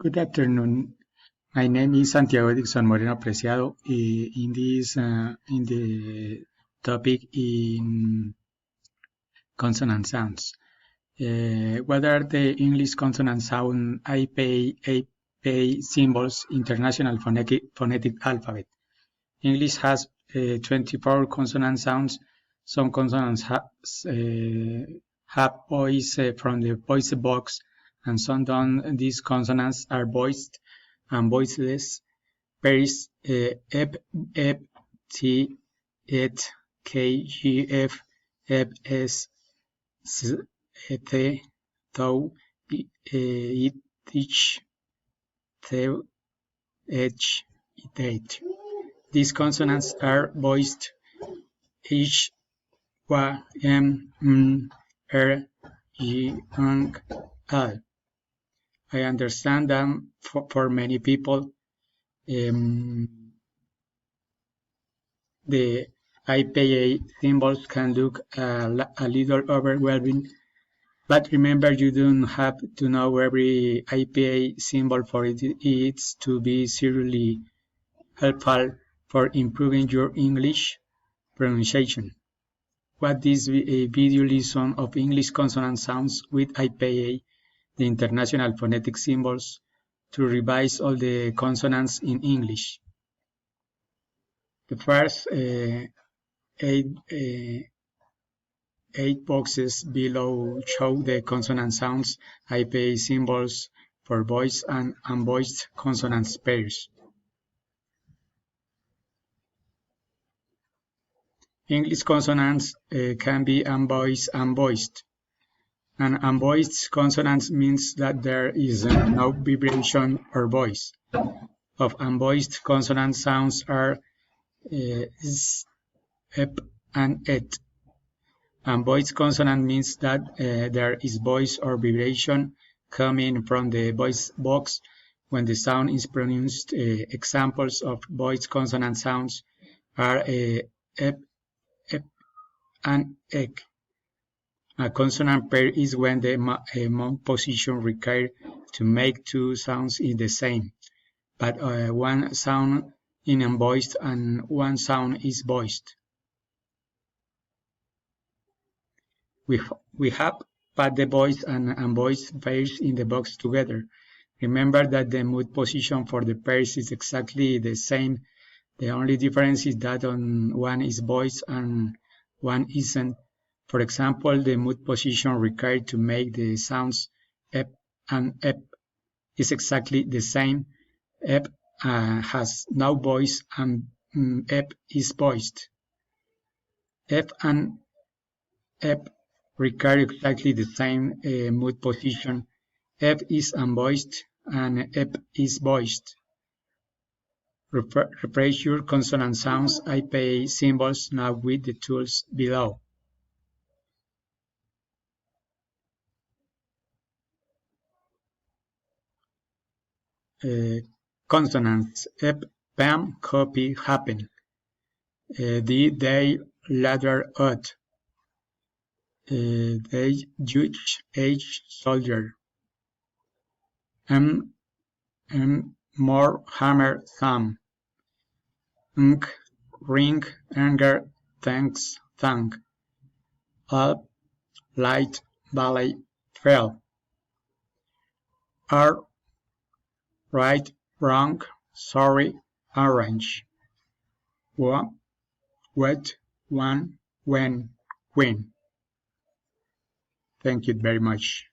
Good afternoon. My name is Santiago Dixon Moreno Preciado. In the topic in consonant sounds. What are the English consonant sound IPA symbols International Phonetic Alphabet? English has 24 consonant sounds. Some consonants have voice from the voice box, and some don't. These consonants are voiced and voiceless. Pairs ep, ep, t, et, k, g, f, ep, s, s, t, thou, it, ich, thou, h, it. These consonants are voiced h, wa, m, r, g, ng, l. I understand that for many people, the IPA symbols can look a little overwhelming, but remember you don't have to know every IPA symbol for it to be seriously helpful for improving your English pronunciation. Watch this video lesson of English consonant sounds with IPA, the International Phonetic Symbols, to revise all the consonants in English. The first eight boxes below show the consonant sounds IPA symbols for voiced and unvoiced consonant pairs. English consonants can be unvoiced and voiced. An unvoiced consonant means that there is no vibration or voice. Of unvoiced consonant sounds are s, ep, and et. Unvoiced consonant means that there is voice or vibration coming from the voice box when the sound is pronounced. Examples of voiced consonant sounds are ep, ep, and ek. A consonant pair is when the mouth position required to make two sounds is the same, but one sound is unvoiced and one sound is voiced. We have put the voiced and unvoiced pairs in the box together. Remember that the mood position for the pairs is exactly the same. The only difference is that one is voiced and one isn't. For example, the mood position required to make the sounds ep and ep is exactly the same. Ep has no voice and ep is voiced. Ep and ep require exactly the same mood position. Ep is unvoiced and ep is voiced. Replace your consonant sounds IPA symbols now with the tools below. Consonants ep, pam, copy, happen. The, they, ladder, ut. They, judge, age, soldier. More, hammer, thumb. Ring, anger, thanks, thank. Up, light, valley, fell. Are, right, wrong, sorry, orange. What, one, when. Thank you very much.